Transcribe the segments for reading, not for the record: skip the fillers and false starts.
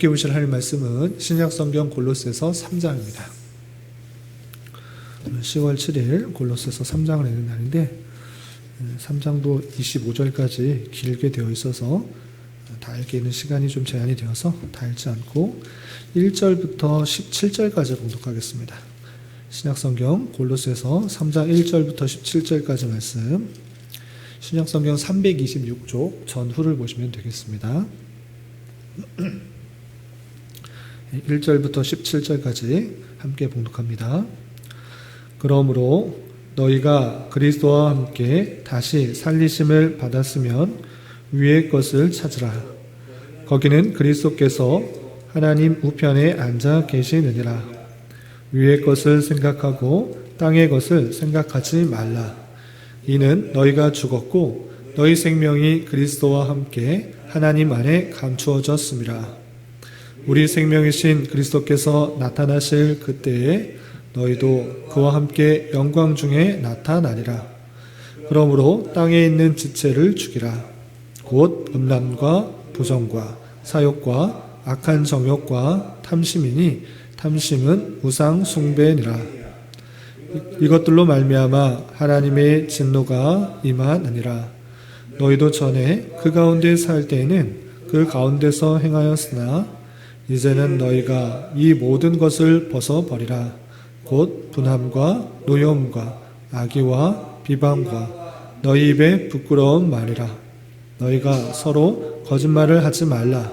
함께 보실 하나님 말씀은 신약성경 골로새서 3장입니다. 10월 7일 골로새서 3장을 읽는 날인데 3장도 25절까지 길게 되어 있어서 다 읽기에는 시간이 좀 제한이 되어서 다 읽지 않고 1절부터 17절까지 봉독하겠습니다. 신약성경 골로새서 3장 1절부터 17절까지 말씀, 신약성경 326쪽 전후를 보시면 되겠습니다. 1절부터 17절까지 함께 봉독합니다. 그러므로 너희가 그리스도와 함께 다시 살리심을 받았으면 위의 것을 찾으라. 거기는 그리스도께서 하나님 우편에 앉아 계시느니라. 위의 것을 생각하고 땅의 것을 생각하지 말라. 이는 너희가 죽었고 너희 생명이 그리스도와 함께 하나님 안에 감추어졌음이라. 우리 생명이신 그리스도께서 나타나실 그때에 너희도 그와 함께 영광 중에 나타나리라. 그러므로 땅에 있는 지체를 죽이라. 곧 음란과 부정과 사욕과 악한 정욕과 탐심이니 탐심은 우상 숭배니라. 이것들로 말미암아 하나님의 진노가 임하느니라. 너희도 전에 그 가운데 살 때에는 그 가운데서 행하였으나 이제는 너희가 이 모든 것을 벗어버리라. 곧 분함과 노여움과 악의와 비방과 너희 입에 부끄러운 말이라. 너희가 서로 거짓말을 하지 말라.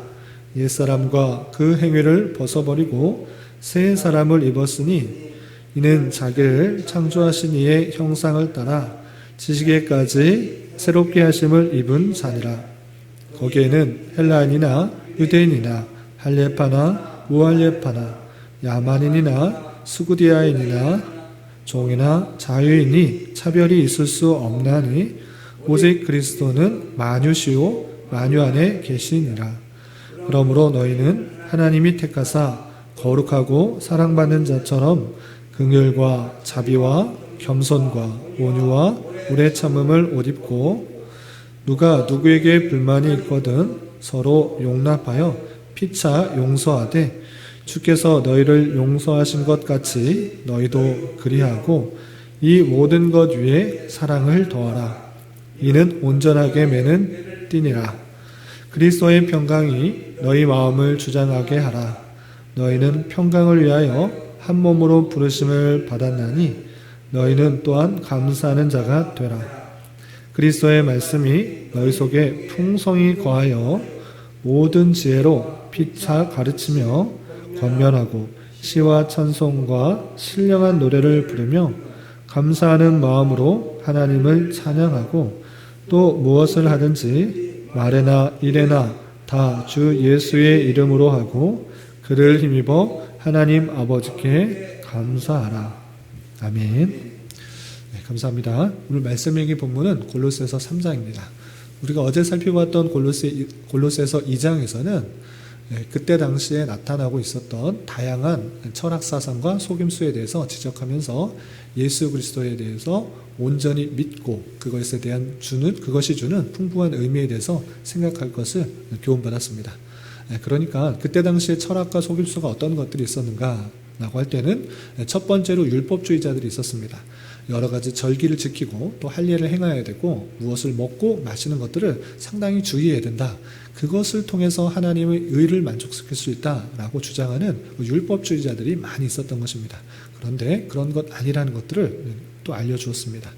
옛사람과 그 행위를 벗어버리고 새 사람을 입었으니 이는 자기를 창조하신 이의 형상을 따라 지식에까지 새롭게 하심을 입은 자니라. 거기에는 헬라인이나 유대인이나 할례파나 무할례파나 야만인이나 수구디아인이나 종이나 자유인이 차별이 있을 수 없나니 오직 그리스도는 만유시요 만유 안에 계시니라. 그러므로 너희는 하나님이 택하사 거룩하고 사랑받는 자처럼 긍휼과 자비와 겸손과 온유와 오래 참음을 옷 입고 누가 누구에게 불만이 있거든 서로 용납하여 피차 용서하되 주께서 너희를 용서하신 것 같이 너희도 그리하고 이 모든 것 위에 사랑을 더하라. 이는 온전하게 매는 띠니라. 그리스도의 평강이 너희 마음을 주장하게 하라. 너희는 평강을 위하여 한 몸으로 부르심을 받았나니 너희는 또한 감사하는 자가 되라. 그리스도의 말씀이 너희 속에 풍성히 거하여 모든 지혜로 피차 가르치며 권면하고 시와 찬송과 신령한 노래를 부르며 감사하는 마음으로 하나님을 찬양하고 또 무엇을 하든지 말에나 일에나 다 주 예수의 이름으로 하고 그를 힘입어 하나님 아버지께 감사하라. 아멘. 네, 감사합니다. 오늘 말씀 읽기 본문은 골로새서 3장입니다. 우리가 어제 살펴봤던 골로새서 2장에서는 그때 당시에 나타나고 있었던 다양한 철학사상과 속임수에 대해서 지적하면서 예수 그리스도에 대해서 온전히 믿고 그것에 대한 그것이 주는 풍부한 의미에 대해서 생각할 것을 교훈받았습니다. 그러니까 그때 당시에 철학과 속임수가 어떤 것들이 있었는가라고 할 때는 첫 번째로 율법주의자들이 있었습니다. 여러 가지 절기를 지키고 또 할례를 행해야 되고 무엇을 먹고 마시는 것들을 상당히 주의해야 된다. 그것을 통해서 하나님의 의를 만족시킬 수 있다라고 주장하는 율법주의자들이 많이 있었던 것입니다. 그런데 그런 것 아니라는 것들을 또 알려주었습니다.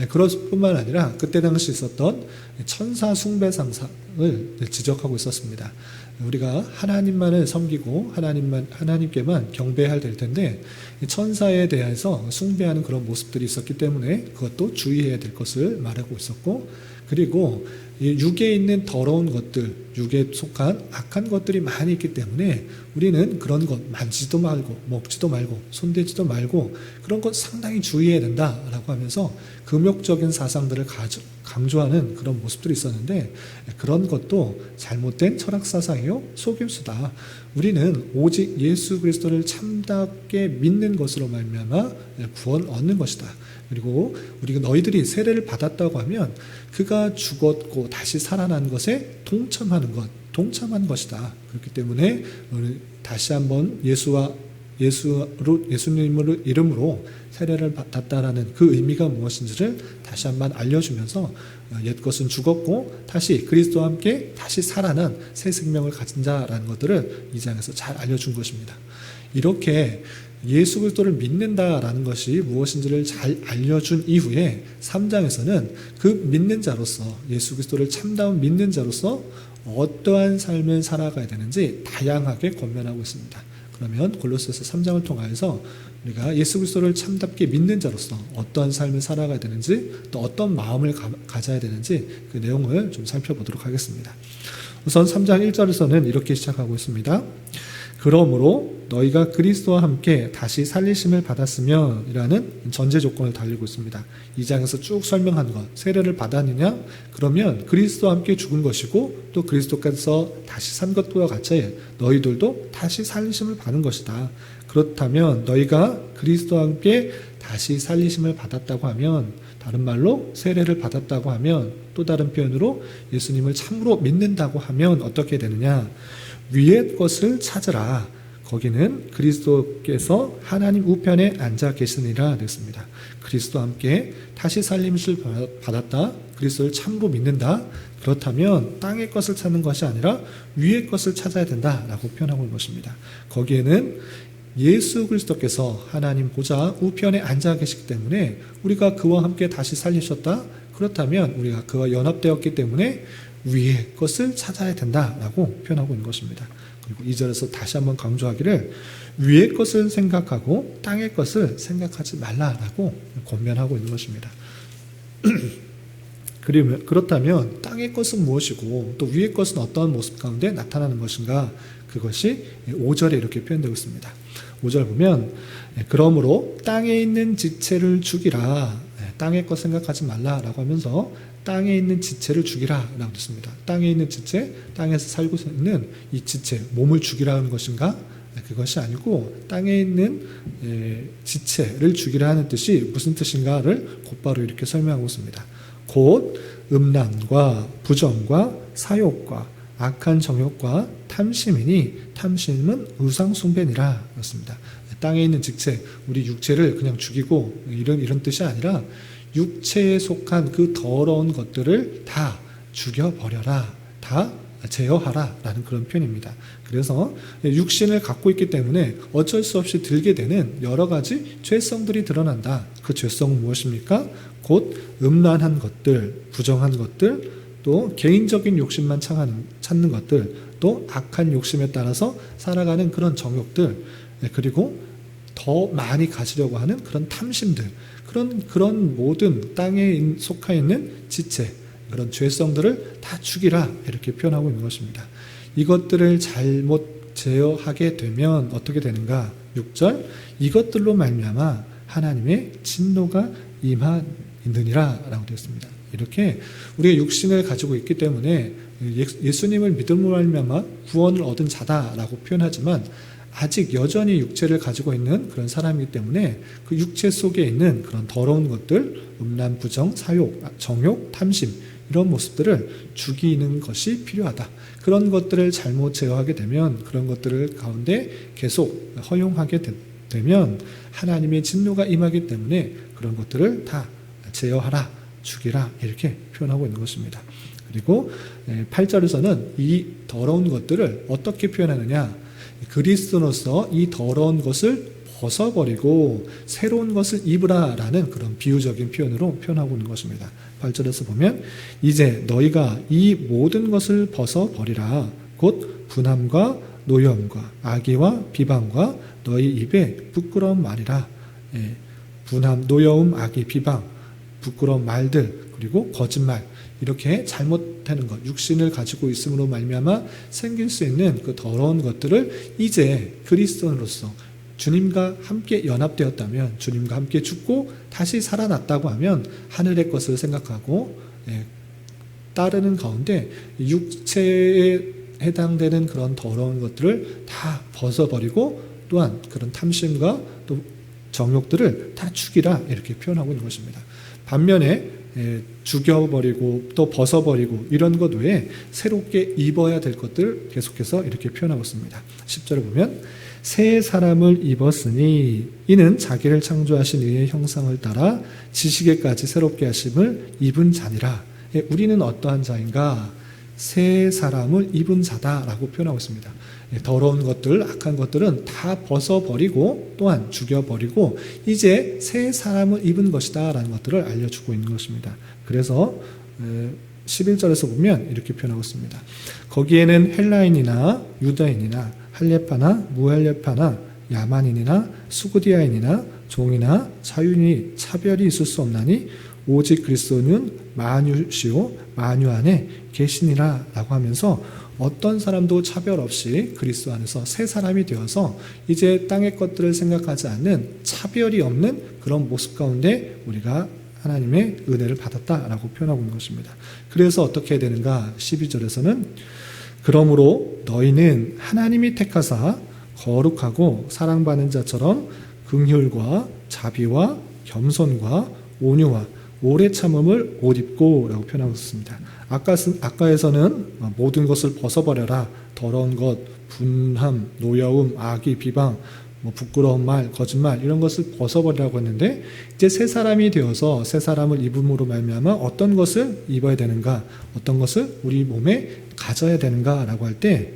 그것 뿐만 아니라 그때 당시 있었던 천사 숭배 상상을 지적하고 있었습니다. 우리가 하나님만을 섬기고 하나님께만 경배해야 될 텐데 천사에 대해서 숭배하는 그런 모습들이 있었기 때문에 그것도 주의해야 될 것을 말하고 있었고, 그리고 육에 있는 더러운 것들, 육에 속한 악한 것들이 많이 있기 때문에 우리는 그런 것 만지도 말고 먹지도 말고 손대지도 말고 그런 것 상당히 주의해야 된다라고 하면서 금욕적인 사상들을 강조하는 그런 모습들이 있었는데, 그런 것도 잘못된 철학사상이요 속임수다. 우리는 오직 예수 그리스도를 참답게 믿는 것으로 말미암아 구원 얻는 것이다. 그리고 우리가 너희들이 세례를 받았다고 하면 그가 죽었고 다시 살아난 것에 동참한 것이다. 그렇기 때문에 다시 한번 예수님의 이름으로 세례를 받았다라는 그 의미가 무엇인지를 다시 한번 알려주면서 옛 것은 죽었고 다시 그리스도와 함께 다시 살아난 새 생명을 가진 자라는 것들을 이 장에서 잘 알려준 것입니다. 이렇게 예수 그리스도를 믿는다라는 것이 무엇인지를 잘 알려준 이후에 3장에서는 그 믿는 자로서, 예수 그리스도를 참다운 믿는 자로서 어떠한 삶을 살아가야 되는지 다양하게 권면하고 있습니다. 그러면 골로새서 3장을 통하여서 우리가 예수 그리스도를 참답게 믿는 자로서 어떠한 삶을 살아가야 되는지, 또 어떤 마음을 가져야 되는지 그 내용을 좀 살펴보도록 하겠습니다. 우선 3장 1절에서는 이렇게 시작하고 있습니다. 그러므로 너희가 그리스도와 함께 다시 살리심을 받았으면 이라는 전제 조건을 달리고 있습니다. 2장에서 쭉 설명한 것, 세례를 받았느냐? 그러면 그리스도와 함께 죽은 것이고 또 그리스도께서 다시 산 것과 같이 너희들도 다시 살리심을 받은 것이다. 그렇다면 너희가 그리스도와 함께 다시 살리심을 받았다고 하면, 다른 말로 세례를 받았다고 하면, 또 다른 표현으로 예수님을 참으로 믿는다고 하면 어떻게 되느냐? 위의 것을 찾으라. 거기는 그리스도께서 하나님 우편에 앉아 계시니라 됐습니다. 그리스도와 함께 다시 살림을 받았다. 그리스도를 참으로 믿는다. 그렇다면 땅의 것을 찾는 것이 아니라 위의 것을 찾아야 된다라고 표현하고 있는 것입니다. 거기에는 예수 그리스도께서 하나님 보좌 우편에 앉아 계시기 때문에 우리가 그와 함께 다시 살리셨다. 그렇다면 우리가 그와 연합되었기 때문에 위의 것을 찾아야 된다라고 표현하고 있는 것입니다. 그리고 2절에서 다시 한번 강조하기를 위의 것을 생각하고 땅의 것을 생각하지 말라라고 권면하고 있는 것입니다. 그렇다면 땅의 것은 무엇이고 또 위의 것은 어떠한 모습 가운데 나타나는 것인가? 그것이 5절에 이렇게 표현되고 있습니다. 5절 보면 그러므로 땅에 있는 지체를 죽이라. 땅의 것 생각하지 말라라고 하면서 땅에 있는 지체를 죽이라 라고 했습니다. 땅에 있는 지체, 땅에서 살고 있는 이 지체, 몸을 죽이라는 것인가? 그것이 아니고 땅에 있는 지체를 죽이라 하는 뜻이 무슨 뜻인가를 곧바로 이렇게 설명하고 있습니다. 곧 음란과 부정과 사욕과 악한 정욕과 탐심이니 탐심은 우상 숭배니라 그렇습니다. 땅에 있는 지체, 우리 육체를 그냥 죽이고 이런 뜻이 아니라 육체에 속한 그 더러운 것들을 다 죽여버려라, 다 제어하라 라는 그런 표현입니다. 그래서 육신을 갖고 있기 때문에 어쩔 수 없이 들게 되는 여러 가지 죄성들이 드러난다. 그 죄성은 무엇입니까? 곧 음란한 것들, 부정한 것들, 또 개인적인 욕심만 찾는 것들, 또 악한 욕심에 따라서 살아가는 그런 정욕들, 그리고 더 많이 가지려고 하는 그런 탐심들, 그런 모든 땅에 속해 있는 지체, 그런 죄성들을 다 죽이라 이렇게 표현하고 있는 것입니다. 이것들을 잘못 제어하게 되면 어떻게 되는가? 6절 이것들로 말미암아 하나님의 진노가 임하느니라 라고 되어 있습니다. 이렇게 우리가 육신을 가지고 있기 때문에 예수님을 믿음으로 말미암아 구원을 얻은 자다라고 표현하지만 아직 여전히 육체를 가지고 있는 그런 사람이기 때문에 그 육체 속에 있는 그런 더러운 것들, 음란, 부정, 사욕, 정욕, 탐심 이런 모습들을 죽이는 것이 필요하다. 그런 것들을 잘못 제어하게 되면, 그런 것들을 가운데 계속 허용하게 되면 하나님의 진노가 임하기 때문에 그런 것들을 다 제어하라, 죽이라 이렇게 표현하고 있는 것입니다. 그리고 8절에서는 이 더러운 것들을 어떻게 표현하느냐? 그리스도로서 이 더러운 것을 벗어버리고 새로운 것을 입으라라는 그런 비유적인 표현으로 표현하고 있는 것입니다. 8절에서 보면 이제 너희가 이 모든 것을 벗어버리라. 곧 분함과 노여움과 악의와 비방과 너희 입에 부끄러운 말이라. 분함, 노여움, 악의, 비방, 부끄러운 말들, 그리고 거짓말, 이렇게 잘못하는 것, 육신을 가지고 있음으로 말미암아 생길 수 있는 그 더러운 것들을 이제 그리스도인으로서 주님과 함께 연합되었다면, 주님과 함께 죽고 다시 살아났다고 하면 하늘의 것을 생각하고 따르는 가운데 육체에 해당되는 그런 더러운 것들을 다 벗어버리고 또한 그런 탐심과 또 정욕들을 다 죽이라 이렇게 표현하고 있는 것입니다. 반면에 죽여버리고 또 벗어버리고 이런 것 외에 새롭게 입어야 될 것들 계속해서 이렇게 표현하고 있습니다. 10절을 보면 새 사람을 입었으니 이는 자기를 창조하신 이의 형상을 따라 지식에까지 새롭게 하심을 입은 자니라. 우리는 어떠한 자인가? 새 사람을 입은 자다라고 표현하고 있습니다. 더러운 것들, 악한 것들은 다 벗어버리고 또한 죽여버리고 이제 새 사람을 입은 것이다 라는 것들을 알려주고 있는 것입니다. 그래서 11절에서 보면 이렇게 표현하고 있습니다. 거기에는 헬라인이나 유다인이나 할례파나 무할례파나 야만인이나 수구디아인이나 종이나 자유인이 차별이 있을 수 없나니 오직 그리스도는 만유시오 만유 안에 계시니라 라고 하면서 어떤 사람도 차별 없이 그리스도 안에서 새 사람이 되어서 이제 땅의 것들을 생각하지 않는 차별이 없는 그런 모습 가운데 우리가 하나님의 은혜를 받았다라고 표현하고 있는 것입니다. 그래서 어떻게 해야 되는가? 12절에서는 그러므로 너희는 하나님이 택하사 거룩하고 사랑받는 자처럼 긍휼과 자비와 겸손과 온유와 오래 참음을 옷 입고 라고 표현하고 있습니다. 아까에서는 모든 것을 벗어버려라. 더러운 것, 분함, 노여움, 악의, 비방, 부끄러운 말, 거짓말 이런 것을 벗어버리라고 했는데 이제 새 사람이 되어서 새 사람을 입음으로 말미암아 어떤 것을 입어야 되는가, 어떤 것을 우리 몸에 가져야 되는가 라고 할 때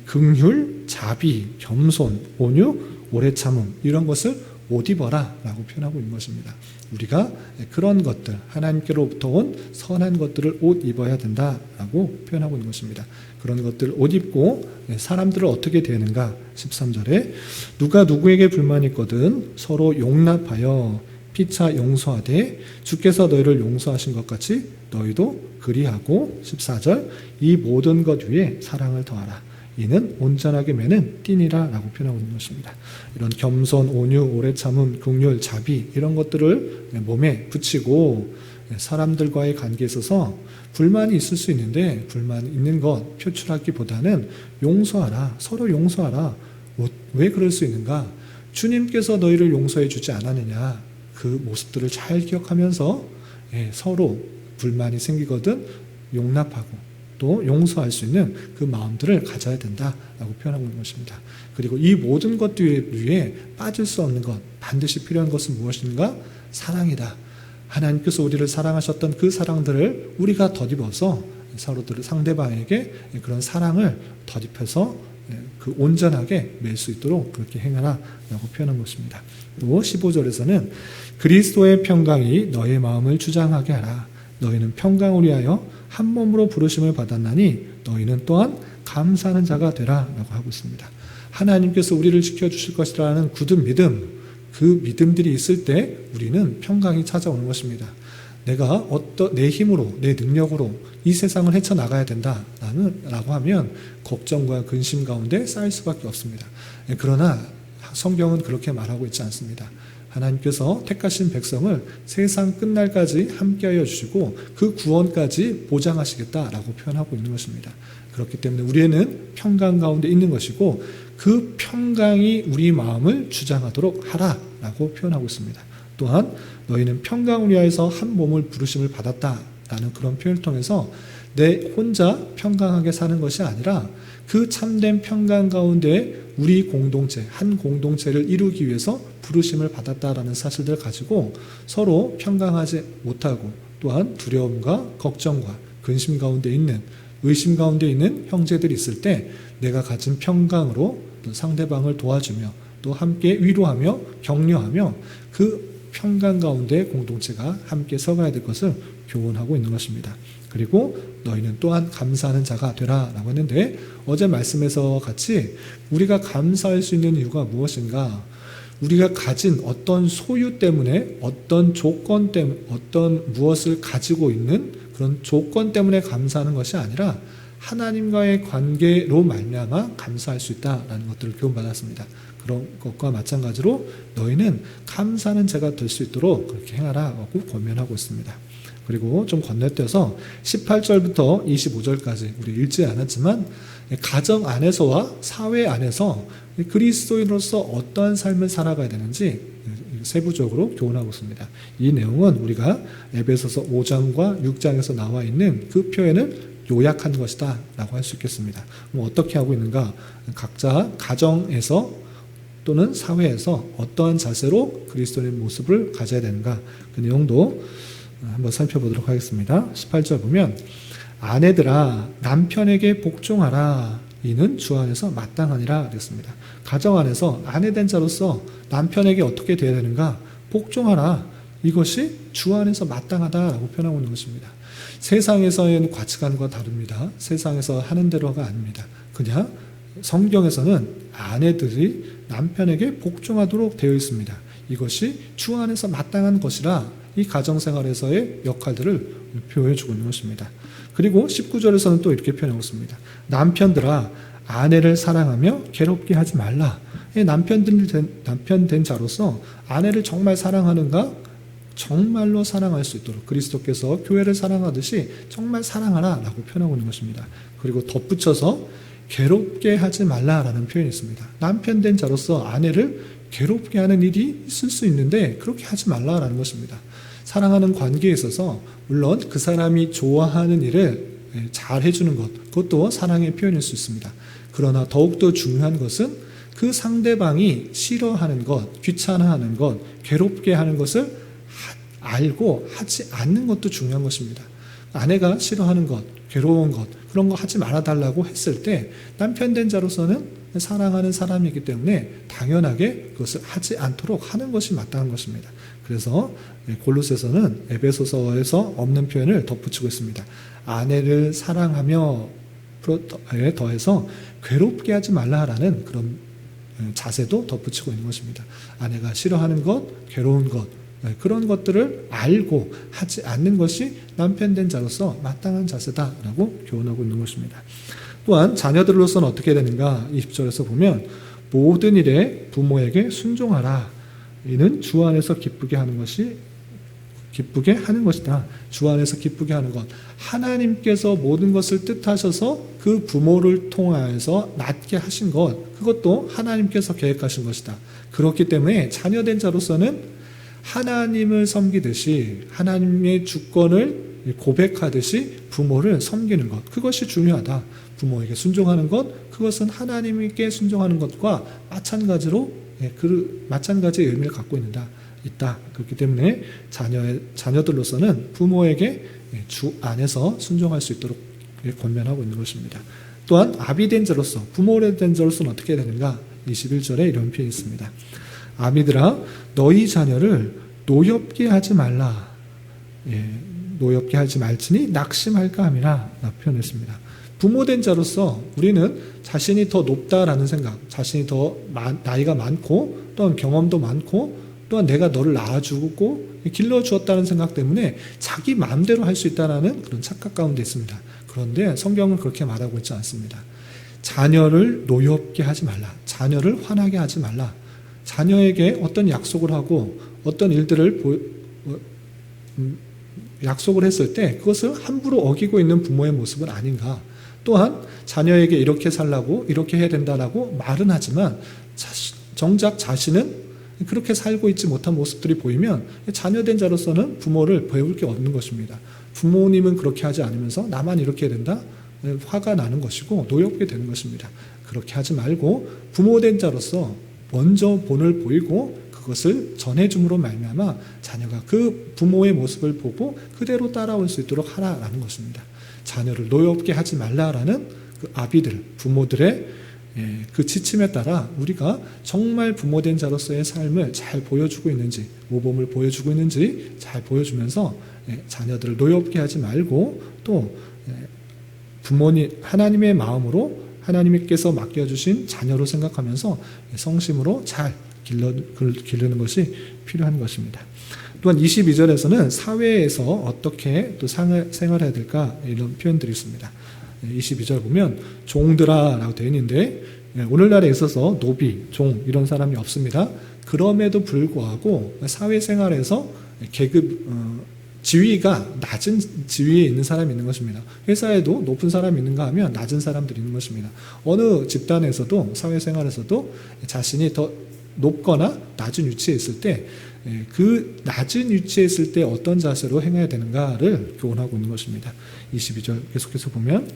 긍휼, 자비, 겸손, 온유, 오래 참음 이런 것을 옷 입어라 라고 표현하고 있는 것입니다. 우리가 그런 것들, 하나님께로부터 온 선한 것들을 옷 입어야 된다라고 표현하고 있는 것입니다. 그런 것들을 옷 입고 사람들을 어떻게 대하는가? 13절에 누가 누구에게 불만이 있거든 서로 용납하여 피차 용서하되 주께서 너희를 용서하신 것 같이 너희도 그리하고 14절 이 모든 것 위에 사랑을 더하라. 이는 온전하게 매는 띠니라 라고 표현하고 있는 것입니다. 이런 겸손, 온유, 오래 참음, 긍휼, 자비 이런 것들을 몸에 붙이고 사람들과의 관계에 있어서 불만이 있을 수 있는데 불만 있는 것 표출하기보다는 용서하라. 서로 용서하라. 왜 그럴 수 있는가? 주님께서 너희를 용서해 주지 않았느냐. 그 모습들을 잘 기억하면서 서로 불만이 생기거든 용납하고 또 용서할 수 있는 그 마음들을 가져야 된다라고 표현하고 있는 것입니다. 그리고 이 모든 것들 위에 빠질 수 없는 것, 반드시 필요한 것은 무엇인가? 사랑이다. 하나님께서 우리를 사랑하셨던 그 사랑들을 우리가 덧입어서 서로들 상대방에게 그런 사랑을 덧입혀서 그 온전하게 맬 수 있도록 그렇게 행하라라고 표현한 것입니다. 또 15절에서는 그리스도의 평강이 너의 마음을 주장하게 하라. 너희는 평강을 위하여 한 몸으로 부르심을 받았나니 너희는 또한 감사하는 자가 되라 라고 하고 있습니다. 하나님께서 우리를 지켜주실 것이라는 굳은 믿음, 그 믿음들이 있을 때 우리는 평강이 찾아오는 것입니다. 내가 내 힘으로, 내 능력으로 이 세상을 헤쳐나가야 된다라고 하면 걱정과 근심 가운데 쌓일 수밖에 없습니다. 그러나 성경은 그렇게 말하고 있지 않습니다. 하나님께서 택하신 백성을 세상 끝날까지 함께하여 주시고 그 구원까지 보장하시겠다라고 표현하고 있는 것입니다. 그렇기 때문에 우리는 평강 가운데 있는 것이고 그 평강이 우리 마음을 주장하도록 하라라고 표현하고 있습니다. 또한 너희는 평강을 위하여서 한 몸을 부르심을 받았다라는 그런 표현을 통해서 내 혼자 평강하게 사는 것이 아니라 그 참된 평강 가운데 우리 공동체, 한 공동체를 이루기 위해서 부르심을 받았다라는 사실들을 가지고 서로 평강하지 못하고 또한 두려움과 걱정과 근심 가운데 있는 의심 가운데 있는 형제들이 있을 때 내가 가진 평강으로 또 상대방을 도와주며 또 함께 위로하며 격려하며 그 평강 가운데 공동체가 함께 서가야 될 것을 교훈하고 있는 것입니다. 그리고 너희는 또한 감사하는 자가 되라 라고 했는데 어제 말씀에서 같이 우리가 감사할 수 있는 이유가 무엇인가? 우리가 가진 어떤 소유 때문에 어떤 조건 때문에 어떤 무엇을 가지고 있는 그런 조건 때문에 감사하는 것이 아니라 하나님과의 관계로 말미암아 감사할 수 있다라는 것들을 교훈받았습니다. 그런 것과 마찬가지로 너희는 감사하는 자가 될 수 있도록 그렇게 행하라고 권면하고 있습니다. 그리고 좀 건너뛰어서 18절부터 25절까지 우리 읽지 않았지만 가정 안에서와 사회 안에서 그리스도인으로서 어떠한 삶을 살아가야 되는지 세부적으로 교훈하고 있습니다. 이 내용은 우리가 에베소서 5장과 6장에서 나와 있는 그 표현을 요약한 것이다 라고 할 수 있겠습니다. 어떻게 하고 있는가? 각자 가정에서 또는 사회에서 어떠한 자세로 그리스도의 모습을 가져야 되는가? 그 내용도 한번 살펴보도록 하겠습니다. 18절 보면 아내들아 남편에게 복종하라. 이는 주 안에서 마땅하니라 그랬습니다. 가정 안에서 아내된 자로서 남편에게 어떻게 되어야 되는가? 복종하라. 이것이 주 안에서 마땅하다라고 표현하고 있는 것입니다. 세상에서의 가치관과 다릅니다. 세상에서 하는 대로가 아닙니다. 그냥 성경에서는 아내들이 남편에게 복종하도록 되어 있습니다. 이것이 주 안에서 마땅한 것이라 이 가정생활에서의 역할들을 표현해주고 있는 것입니다. 그리고 19절에서는 또 이렇게 표현하고 있습니다. 남편들아 아내를 사랑하며 괴롭게 하지 말라. 남편 된 자로서 아내를 정말 사랑하는가? 정말로 사랑할 수 있도록 그리스도께서 교회를 사랑하듯이 정말 사랑하라 라고 표현하고 있는 것입니다. 그리고 덧붙여서 괴롭게 하지 말라라는 표현이 있습니다. 남편 된 자로서 아내를 괴롭게 하는 일이 있을 수 있는데 그렇게 하지 말라라는 것입니다. 사랑하는 관계에 있어서 물론 그 사람이 좋아하는 일을 잘 해주는 것, 그것도 사랑의 표현일 수 있습니다. 그러나 더욱더 중요한 것은 그 상대방이 싫어하는 것, 귀찮아하는 것, 괴롭게 하는 것을 알고 하지 않는 것도 중요한 것입니다. 아내가 싫어하는 것, 괴로운 것, 그런 거 하지 말아달라고 했을 때 남편 된 자로서는 사랑하는 사람이기 때문에 당연하게 그것을 하지 않도록 하는 것이 마땅한 것입니다. 그래서 골로새서는 에베소서에서 없는 표현을 덧붙이고 있습니다. 아내를 사랑하며 더해서 괴롭게 하지 말라라는 그런 자세도 덧붙이고 있는 것입니다. 아내가 싫어하는 것, 괴로운 것, 그런 것들을 알고 하지 않는 것이 남편 된 자로서 마땅한 자세다라고 교훈하고 있는 것입니다. 또한 자녀들로서는 어떻게 되는가? 20절에서 보면 모든 일에 부모에게 순종하라. 이는 주 안에서 기쁘게 하는 것이다. 주 안에서 기쁘게 하는 것. 하나님께서 모든 것을 뜻하셔서 그 부모를 통하여서 낳게 하신 것, 그것도 하나님께서 계획하신 것이다. 그렇기 때문에 자녀된 자로서는 하나님을 섬기듯이 하나님의 주권을 고백하듯이 부모를 섬기는 것, 그것이 중요하다. 부모에게 순종하는 것, 그것은 하나님께 순종하는 것과 마찬가지로 마찬가지의 의미를 갖고 있다. 그렇기 때문에 자녀들로서는 부모에게 주 안에서 순종할 수 있도록 권면하고 있는 것입니다. 또한 아비된 자로서, 부모를 된 자로서는 어떻게 되는가? 21절에 이런 표현이 있습니다. 아비들아 너희 자녀를 노엽게 하지 말라. 노엽게 하지 말지니 낙심할까 함이라 표현했습니다. 부모된 자로서 우리는 자신이 더 높다라는 생각, 자신이 더 나이가 많고 또한 경험도 많고 또한 내가 너를 낳아주고 길러주었다는 생각 때문에 자기 마음대로 할 수 있다는 그런 착각 가운데 있습니다. 그런데 성경은 그렇게 말하고 있지 않습니다. 자녀를 노엽게 하지 말라. 자녀를 화나게 하지 말라. 자녀에게 어떤 약속을 하고 어떤 일들을 약속을 했을 때 그것을 함부로 어기고 있는 부모의 모습은 아닌가. 또한 자녀에게 이렇게 살라고 이렇게 해야 된다라고 말은 하지만 정작 자신은 그렇게 살고 있지 못한 모습들이 보이면 자녀된 자로서는 부모를 배울 게 없는 것입니다. 부모님은 그렇게 하지 않으면서 나만 이렇게 해야 된다? 화가 나는 것이고 노엽게 되는 것입니다. 그렇게 하지 말고 부모된 자로서 먼저 본을 보이고 그것을 전해줌으로 말미암아 자녀가 그 부모의 모습을 보고 그대로 따라올 수 있도록 하라라는 것입니다. 자녀를 노엽게 하지 말라라는 그 아비들, 부모들의 그 지침에 따라 우리가 정말 부모된 자로서의 삶을 잘 보여주고 있는지, 모범을 보여주고 있는지 잘 보여주면서 자녀들을 노엽게 하지 말고 또 하나님의 마음으로 하나님께서 맡겨주신 자녀로 생각하면서 성심으로 잘 기르는 것이 필요한 것입니다. 또한 22절에서는 사회에서 어떻게 또 생활해야 될까 이런 표현들이 있습니다. 22절 보면 종들아 라고 되어 있는데 오늘날에 있어서 노비, 종 이런 사람이 없습니다. 그럼에도 불구하고 사회생활에서 계급, 지위가 낮은 지위에 있는 사람이 있는 것입니다. 회사에도 높은 사람이 있는가 하면 낮은 사람들이 있는 것입니다. 어느 집단에서도 사회생활에서도 자신이 더 높은 사람이 있는가 하면 자신이 더 낮은 사람들이 있는 것입니다. 그런데 성경은 그렇게 말하고 있지 않습니다. 자신이 더 높은 사람이 있는가 하면 자신이 더 높거나 낮은 위치에 있을 때 그 낮은 위치에 있을 때 어떤 자세로 행해야 되는가를 교훈하고 있는 것입니다. 22절 계속해서 보면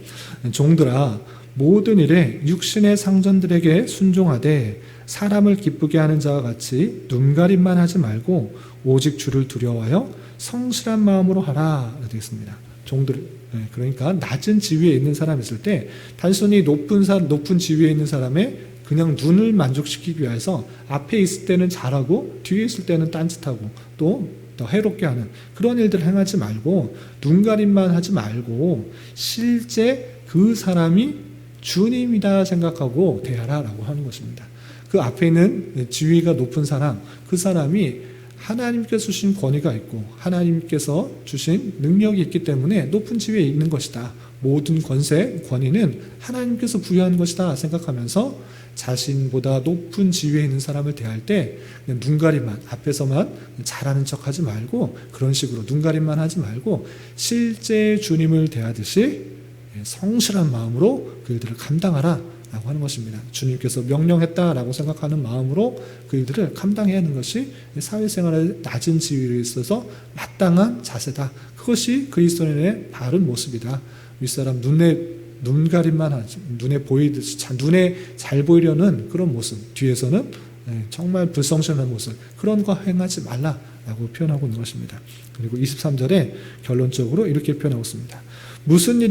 종들아 모든 일에 육신의 상전들에게 순종하되 사람을 기쁘게 하는 자와 같이 눈가림만 하지 말고 오직 주를 두려워하여 성실한 마음으로 하라 되겠습니다. 종들 그러니까 낮은 지위에 있는 사람이 있을 때 단순히 높은 지위에 있는 사람의 그냥 눈을 만족시키기 위해서 앞에 있을 때는 잘하고 뒤에 있을 때는 딴짓하고 또 더 해롭게 하는 그런 일들을 행하지 말고 눈가림만 하지 말고 실제 그 사람이 주님이다 생각하고 대하라라고 하는 것입니다. 그 앞에 있는 지위가 높은 사람, 그 사람이 하나님께서 주신 권위가 있고 하나님께서 주신 능력이 있기 때문에 높은 지위에 있는 것이다. 모든 권세, 권위는 하나님께서 부여한 것이다 생각하면서 자신보다 높은 지위에 있는 사람을 대할 때 눈가림만, 앞에서만 잘하는 척하지 말고 그런 식으로 눈가림만 하지 말고 실제 주님을 대하듯이 성실한 마음으로 그 일들을 감당하라 라고 하는 것입니다. 주님께서 명령했다라고 생각하는 마음으로 그 일들을 감당해야 하는 것이 사회생활의 낮은 지위에 있어서 마땅한 자세다. 그것이 그리스도인의 바른 모습이다. 윗사람 눈가림만 하지, 눈에 잘 보이려는 그런 모습, 뒤에서는 정말 불성실한 모습, 그런 거 행하지 말라라고 표현하고 있는 것입니다. 그리고 23절에 결론적으로 이렇게 표현하고 있습니다. 무슨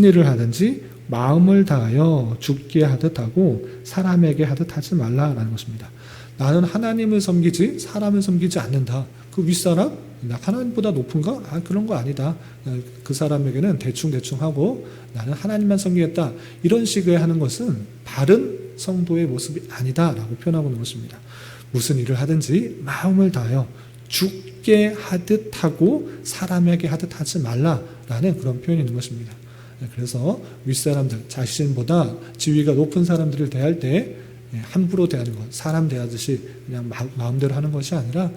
일을 하든지 마음을 다하여 죽게 하듯 하고 사람에게 하듯 하지 말라라는 것입니다. 나는 하나님을 섬기지 사람을 섬기지 않는다. 그 윗사람? 하나님보다 높은가? 그런 거 아니다. 그 사람에게는 대충 하고 나는 하나님만 섬기겠다. 이런 식의 하는 것은 바른 성도의 모습이 아니다라고 표현하고 있는 것입니다. 무슨 일을 하든지 마음을 다하여 죽게 하듯 하고 사람에게 하듯 하지 말라라는 그런 표현이 있는 것입니다. 그래서 윗사람들, 자신보다 지위가 높은 사람들을 대할 때 함부로 대하는 것, 사람 대하듯이 그냥 마음대로 하는 것이 아니라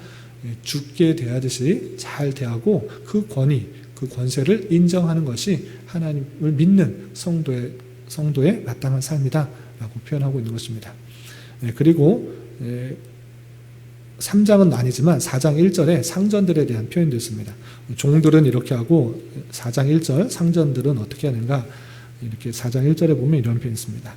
죽게 대하듯이 잘 대하고 그 권위, 그 권세를 인정하는 것이 하나님을 믿는 성도의 마땅한 삶이다 라고 표현하고 있는 것입니다. 그리고 3장은 아니지만 4장 1절에 상전들에 대한 표현도 있습니다. 종들은 이렇게 하고 4장 1절 상전들은 어떻게 하는가, 이렇게 4장 1절에 보면 이런 표현이 있습니다.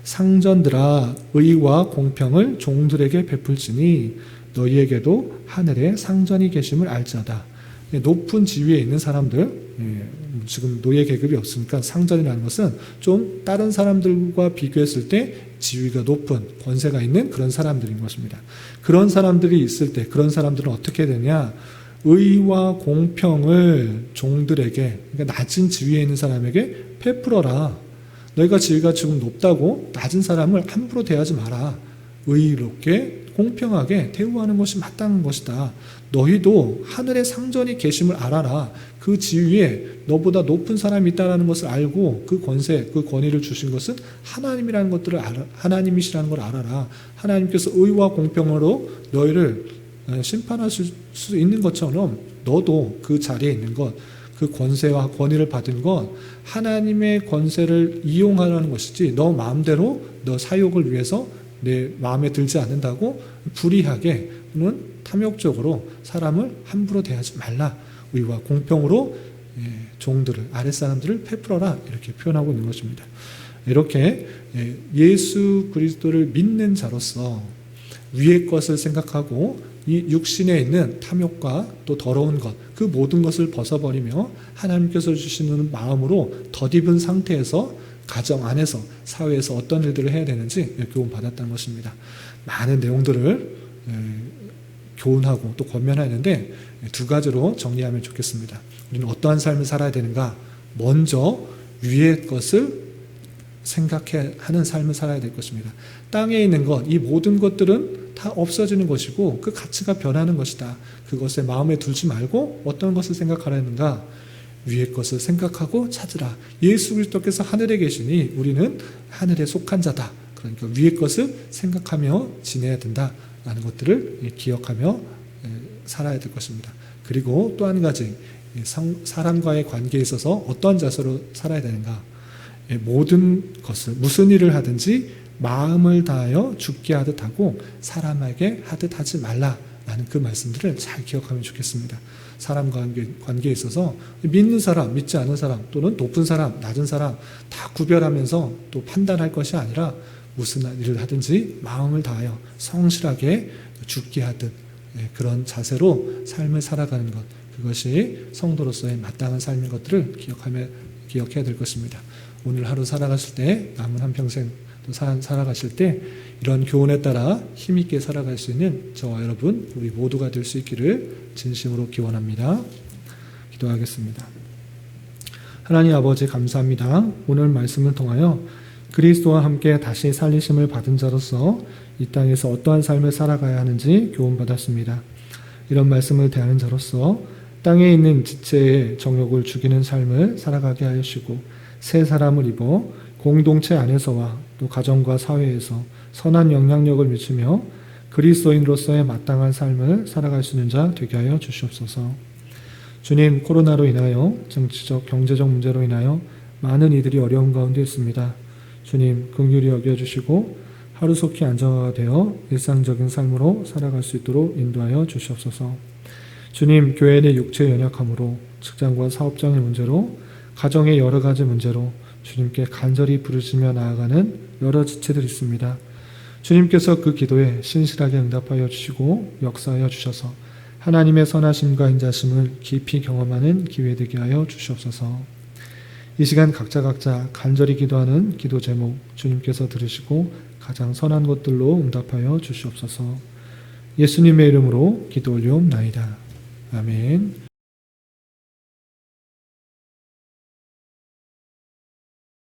상전들아 의와 공평을 종들에게 베풀지니 너희에게도 하늘에 상전이 계심을 알지어다. 높은 지위에 있는 사람들, 지금 노예 계급이 없으니까 상전이라는 것은 좀 다른 사람들과 비교했을 때 지위가 높은 권세가 있는 그런 사람들인 것입니다. 그런 사람들이 있을 때 그런 사람들은 어떻게 되냐, 의와 공평을 종들에게, 그러니까 낮은 지위에 있는 사람에게 베풀어라. 너희가 지위가 지금 높다고 낮은 사람을 함부로 대하지 마라. 의롭게 공평하게 대우하는 것이 마땅한 것이다. 너희도 하늘에 상전이 계심을 알아라. 그 지위에 너보다 높은 사람이 있다는 것을 알고 그 권세, 그 권위를 주신 것은 하나님이라는 것들을 하나님이시라는 걸 알아라. 하나님께서 의와 공평으로 너희를 심판하실 수 있는 것처럼 너도 그 자리에 있는 것, 그 권세와 권위를 받은 것, 하나님의 권세를 이용하라는 것이지 너 마음대로 너 사욕을 위해서 내 마음에 들지 않는다고 불의하게 또는 탐욕적으로 사람을 함부로 대하지 말라. 의와 공평으로 종들을, 아랫사람들을 베풀어라. 이렇게 표현하고 있는 것입니다. 이렇게 예수 그리스도를 믿는 자로서 위의 것을 생각하고 이 육신에 있는 탐욕과 또 더러운 것, 그 모든 것을 벗어버리며 하나님께서 주시는 마음으로 덧입은 상태에서 가정 안에서, 사회에서 어떤 일들을 해야 되는지 교훈받았다는 것입니다. 많은 내용들을 교훈하고 또 권면하는데 두 가지로 정리하면 좋겠습니다. 우리는 어떠한 삶을 살아야 되는가? 먼저 위의 것을 생각해 하는 삶을 살아야 될 것입니다. 땅에 있는 것, 이 모든 것들은 다 없어지는 것이고 그 가치가 변하는 것이다. 그것에 마음에 두지 말고 어떤 것을 생각하라는가? 위의 것을 생각하고 찾으라. 예수 그리스도께서 하늘에 계시니 우리는 하늘에 속한 자다. 그러니까 위의 것을 생각하며 지내야 된다라는 것들을 기억하며 살아야 될 것입니다. 그리고 또 한 가지, 사람과의 관계에 있어서 어떠한 자세로 살아야 되는가? 모든 것을, 무슨 일을 하든지 마음을 다하여 죽게 하듯 하고 사람에게 하듯 하지 말라라는 그 말씀들을 잘 기억하면 좋겠습니다. 사람 관계에 있어서 믿는 사람, 믿지 않은 사람, 또는 높은 사람, 낮은 사람 다 구별하면서 또 판단할 것이 아니라 무슨 일을 하든지 마음을 다하여 성실하게 죽게 하듯 그런 자세로 삶을 살아가는 것, 그것이 성도로서의 마땅한 삶인 것들을 기억해야 될 것입니다. 오늘 하루 살아가실 때, 남은 한평생 또 살아가실 때 이런 교훈에 따라 힘있게 살아갈 수 있는 저와 여러분, 우리 모두가 될 수 있기를 진심으로 기원합니다. 기도하겠습니다. 하나님 아버지 감사합니다. 오늘 말씀을 통하여 그리스도와 함께 다시 살리심을 받은 자로서 이 땅에서 어떠한 삶을 살아가야 하는지 교훈받았습니다. 이런 말씀을 대하는 자로서 땅에 있는 지체의 정욕을 죽이는 삶을 살아가게 하시고 새 사람을 입어 공동체 안에서와 또 가정과 사회에서 선한 영향력을 미치며 그리스도인으로서의 마땅한 삶을 살아갈 수 있는 자 되게 하여 주시옵소서. 주님, 코로나로 인하여 정치적, 경제적 문제로 인하여 많은 이들이 어려운 가운데 있습니다. 주님, 긍휼히 여겨주시고 하루속히 안정화가 되어 일상적인 삶으로 살아갈 수 있도록 인도하여 주시옵소서. 주님, 교회 내 육체 연약함으로 직장과 사업장의 문제로 가정의 여러 가지 문제로 주님께 간절히 부르짖며 나아가는 여러 지체들이 있습니다. 주님께서 그 기도에 신실하게 응답하여 주시고 역사하여 주셔서 하나님의 선하심과 인자심을 깊이 경험하는 기회 되게 하여 주시옵소서. 이 시간 각자 간절히 기도하는 기도 제목 주님께서 들으시고 가장 선한 것들로 응답하여 주시옵소서. 예수님의 이름으로 기도 올리옵나이다. 아멘.